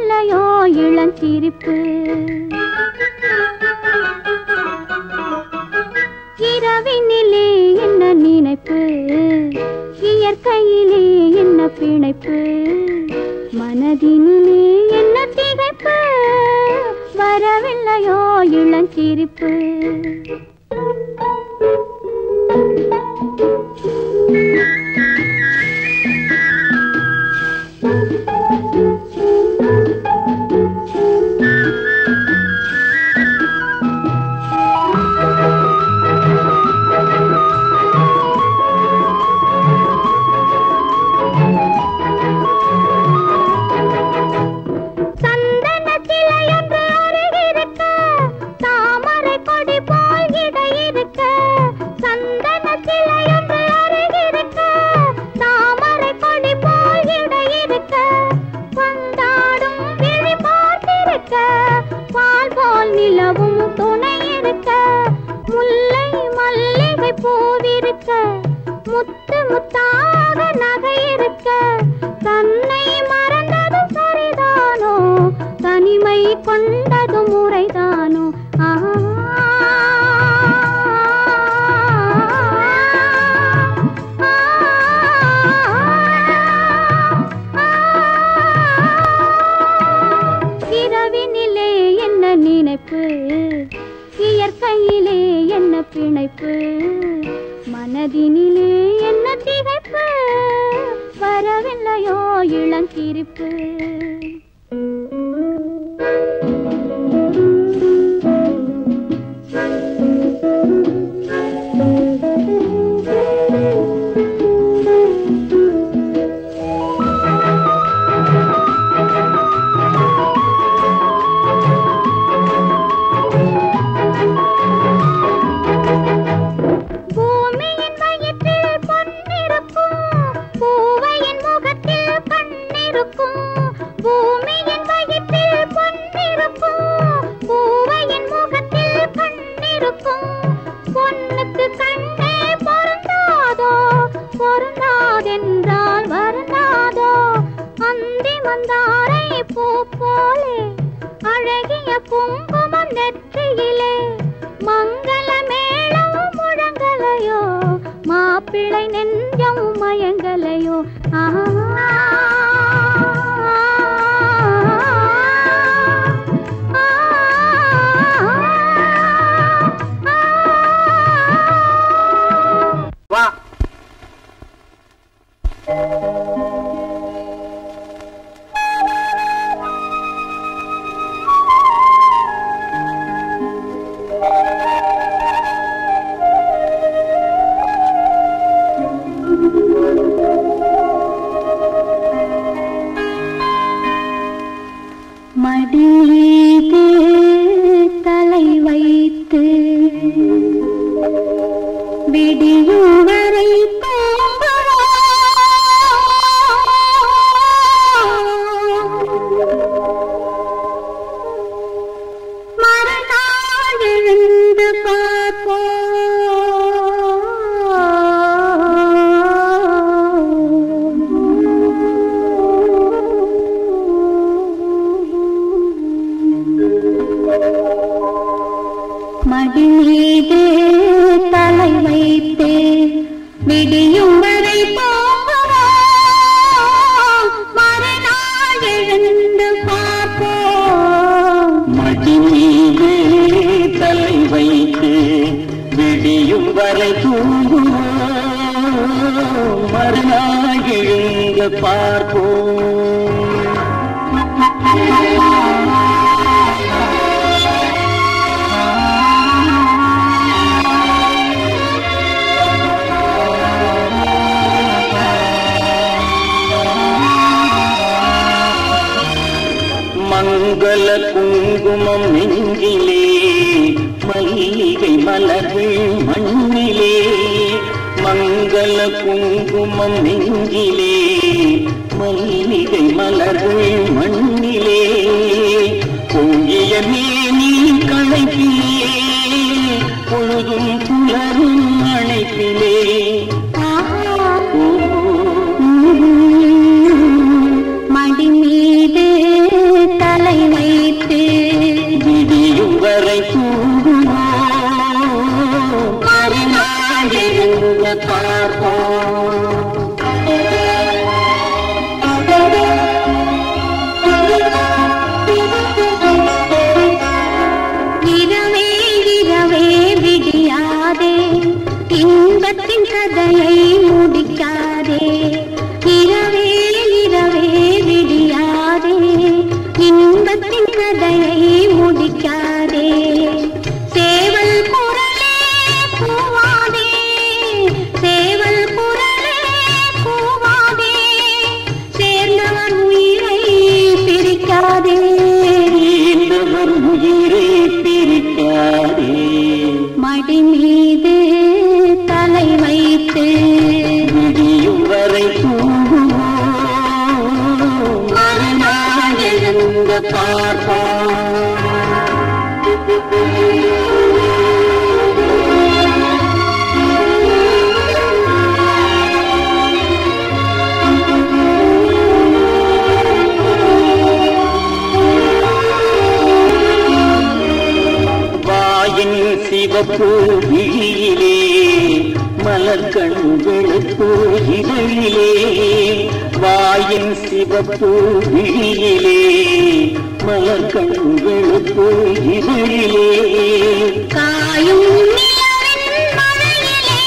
வரவில்லையோ இளஞ்சிரிப்பு இரவினிலே என்ன நினைப்பு இயற்கையிலே என்ன பிணைப்பு மனதினிலே என்ன திகைப்பு வரவில்லையோ இளஞ்சிரிப்பு முத்து முத்தாக நகை இருக்க தன்னை மறந்ததும் சரிதானோ தனிமை கொண்டதும் முறைதானோ இரவினிலே என்ன நினைப்பு இயற்கையிலே என்ன பிணைப்பு மனதினிலே என்ன திகைப்பு வரவில்லையோ இளஞ்சிரிப்பு அழகிய குங்குமம் நெற்றியிலே மங்கள மேளம் முழங்கலையோ மாப்பிள்ளை நெஞ்சம் மயங்கலையோ வா மடியிலே தலை வைத்து விடியும் வரை மறுநாள் எழுந்து பார்ப்போம் மடியிலே தலை வைத்து விடியும் வரை போவோம் மறுநாள் எழுந்து பார்ப்போம் மடியிலே தலை வைத்து விடியும் வரை தூங்குவோம் மறுநாள் எழுந்து பார்ப்போம் மங்கள குங்குமம் நெஞ்சிலே மல்லிகை மலர்கள் மண்ணிலே மங்கள குங்குமம் நெஞ்சிலே மல்லிகை மலர்கள் மண்ணிலே பொங்கிய மேனி களைப்பிலே பொழுதும் புலரும் அழைப்பிலே மடி மீது பார்ப்போம். வாயின் சிவப்பு விழியிலே மலர் கண்களுக்கு இதழிலே, வாயின் சிவப்பு விழியிலே மலர் கண்களுக்கு இதழிலே, காயும் நிலவின் மழையிலே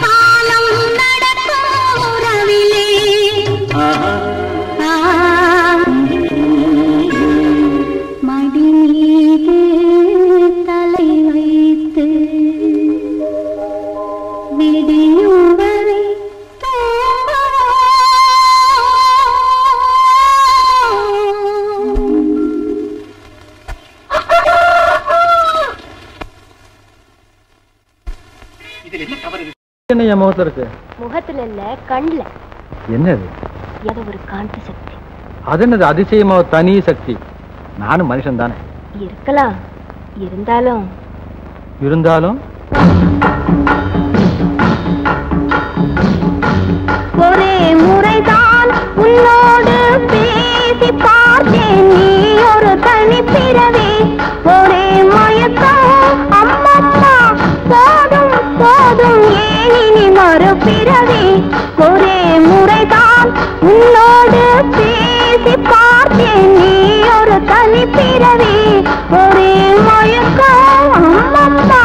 காலம் நடக்கும் உறவிலே, மடி மீது தலை வைத்து விடியும் வரை என்ன என் முகத்துல இருக்கு? முகத்துல இல்ல, கண்ல. என்னது? ஏதோ ஒரு காந்த சக்தி. அது என்னது அதிசயமா தனி சக்தி? நானும் மனுஷன் தானே. இருக்கலாம், இருந்தாலும் ஒரே முறைதான் உன்னோடு பேசி பார்த்தேன், நீ ஒரு தனி பிறவி, ஒரே மயக்கம் அம்மம்மா, போதும் போதும் ஏன் இனி மறுபிறவி, ஒரே முறைதான் உன்னோடு பேசி பார்த்தேன், நீ ஒரு தனி பிறவி, ஒரே மயக்கம் அம்மம்மா,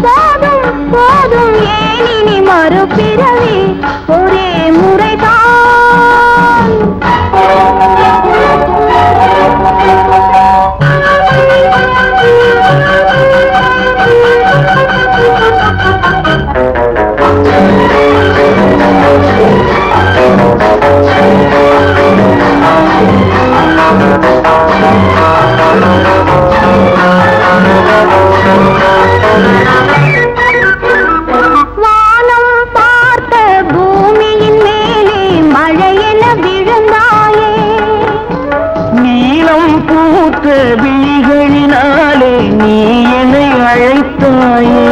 போதும் போதும் ஏன் இனி மறுபிறவி, ஒரே முறைதான். வானம் பார்த்த பூமியின் மேலே மழையென விழுந்தாயே, நீலம் பூத்த விழிகளினாலே நீ என்னை அழைத்தாயே,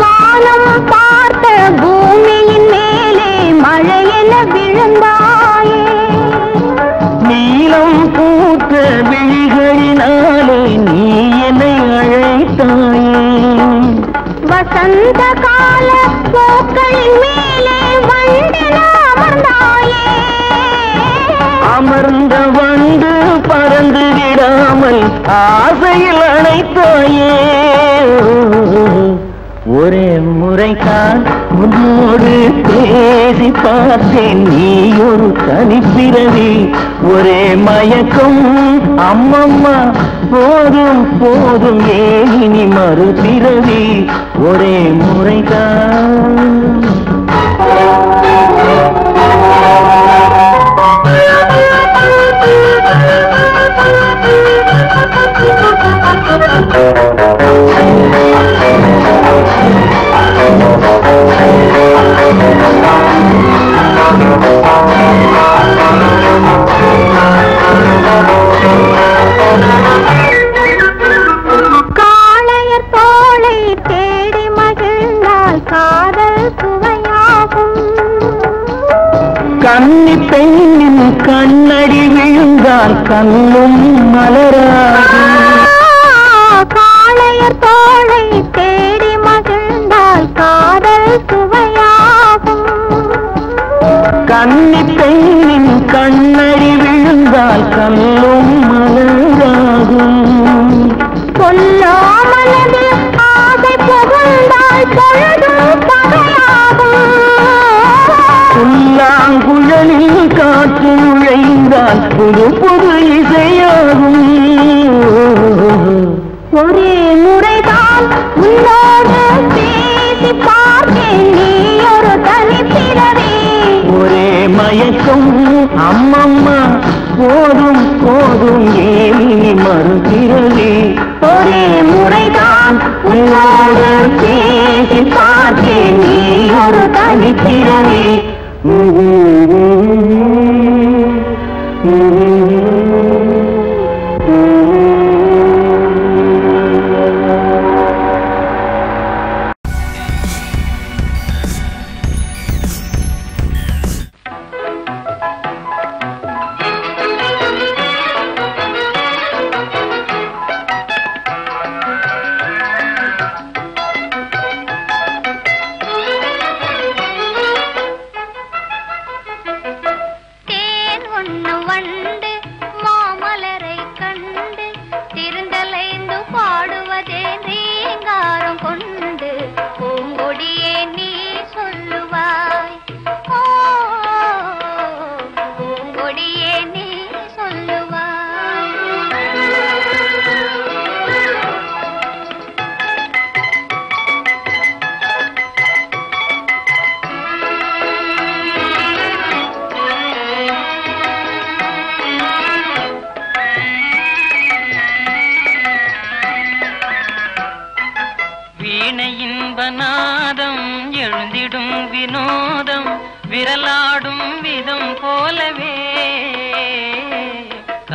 வானம் பார்த்த பூமியின் மேலே மழையென விழுந்தாயே, நீலம் பூத்த விழிகளினாலே நீ என்னை அழைத்தாயே, வசந்த கால பூக்களின் மேலே வண்டென அமர்ந்தாயே, அமர்ந்த வந்து பறந்து விடாமல் ஆசையில் அணைத்தாயே, ஒரே முறைதான் உன்னோடு பேசி பார்த்தேன், நீ ஒரு தனிப்பிறவி, ஒரே மயக்கம் அம்மம்மா, போதும் போதும் ஏன் இனி மறுபிறவி, ஒரே முறைதான். காளையர் தோளை தேடி மகிழ்ந்தால் காதல் சுவையாகும், கன்னி பெண்ணின் கண்ணடி விழுந்தால் கண்ணும் மலராகும், காளையர் தோளை தேடி மகிழ்ந்தால் காதல் சுவையாகும், கன்னி பெண்ணின் கண்ணடி விழுந்தால் கண்ணும் மலராகும், கொல்லாமலது ஆசை புகுந்தால் பொழுதும் பகையாகும், புல்லாங்குழலில் காற்று நுழைந்தால் புது புது இசையாகும், ஒரே முறைதான் உன்னோடு பேசி பார்த்தேன், நீ ஒரு தனி பிறவி, ஒரே மயக்கம் அம்மம்மா, போதும் போதும் ஏன் இனி மறுபிறவி, ஒரே முறைதான் உன்னோடு பேசி பார்த்தேன், நீ ஒரு தனி பிறவி. Mm-hmm.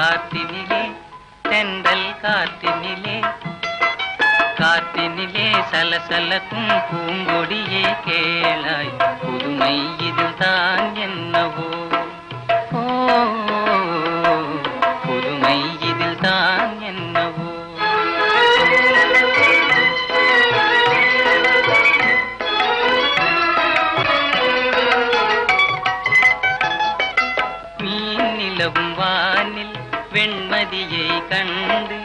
காற்றினிலே தென்றல் காற்றினிலே காற்றினிலே சலசலக்கும் பூங்கொடியே கேளாய் புதுமை இதில் தான் என்னவோ புதுமை இதில் தான் என்னவோ மீனிலவும் வானில் வெண்மதியை கண்டு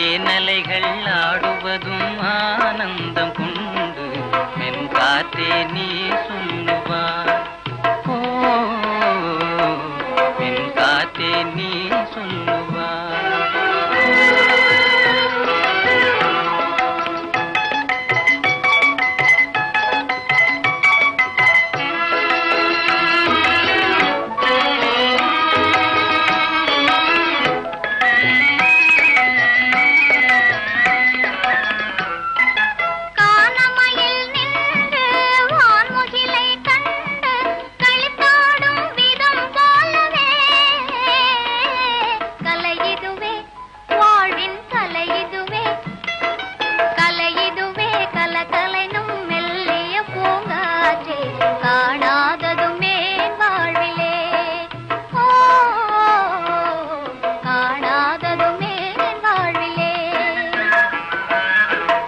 ஏனலைகள் ஆடுவதும் ஆனந்தம் கொண்டு மென் காற்றே நீ சொல்லுவார் மென் காற்றே நீ சொல்லுவார்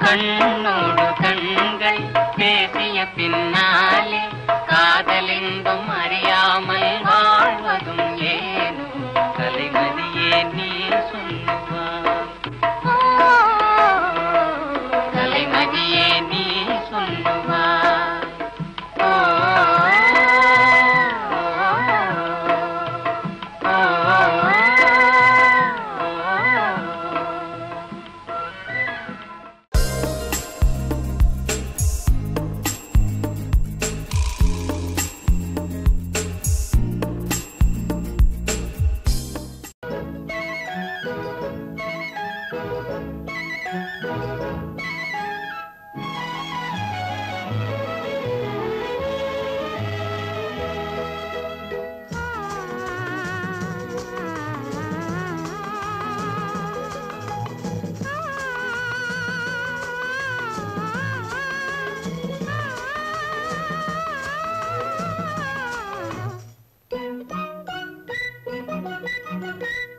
கண்ணோடு கண்கள் பேசிய பின்னாலே காதலெங்கும் அறியாமல் வாழ்வதும் ஏனோ கலைமதியே நீ சொல்லுவாய் கலைமதியே நீ சொல்லுவாய்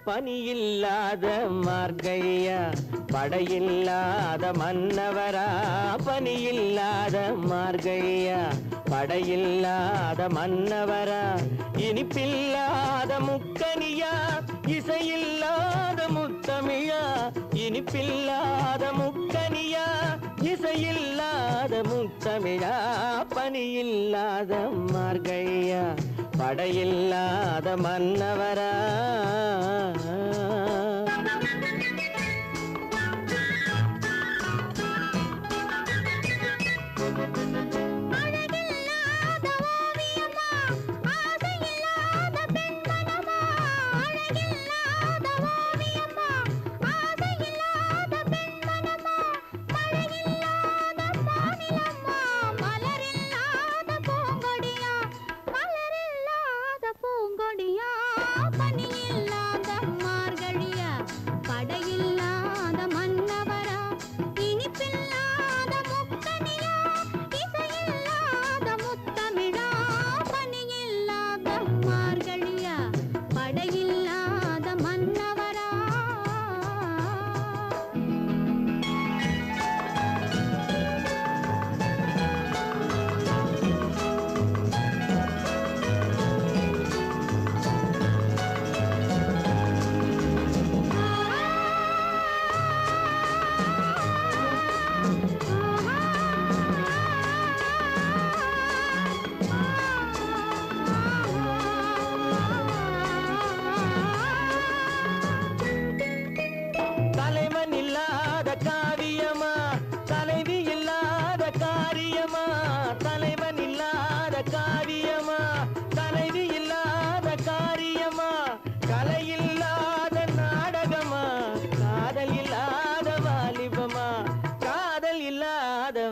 பனியில்லாத மார்கழியா படையில்லாத மன்னவரா பனியில்லாத மார்கழியா படையில்லாத மன்னவரா இனிப்பில்லாத முக்கனியா இசையில்லாத முத்தமிழா இனிப்பில்லாத முக்கனியா இசையில்லாத முத்தமிழா பனியில்லாத மார்கழியா படையில்லாத மன்னவரா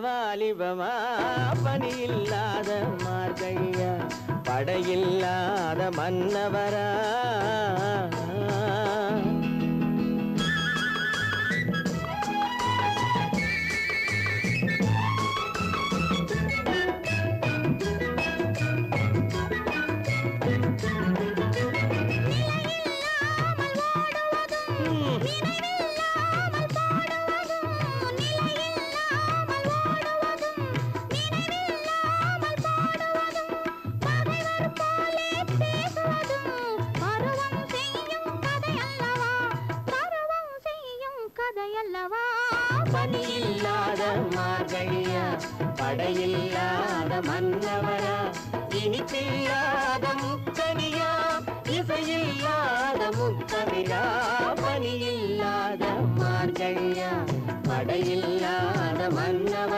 வாலிபமா பனியில்லாத மார்கழியா படையில்லாத மன்னவரா நினைவில்லாமல் பாடுவதும் நிலையில்லாமல் ஓடுவதும் நினைவில்லாமல் பாடுவதும் பகைவர் போலே பேசுவதும் பருவம் செய்யும் கதையல்லவா பருவம் செய்யும் கதையல்லவா பனியில்லாத மார்கழியா படையில்லாத மன்னவரா இனிப்பில்லாத முக்கனியா இசையில்லாத முக்கவிரா பனியில்லாத மார்கழியா படையில்லாத மன்னவரா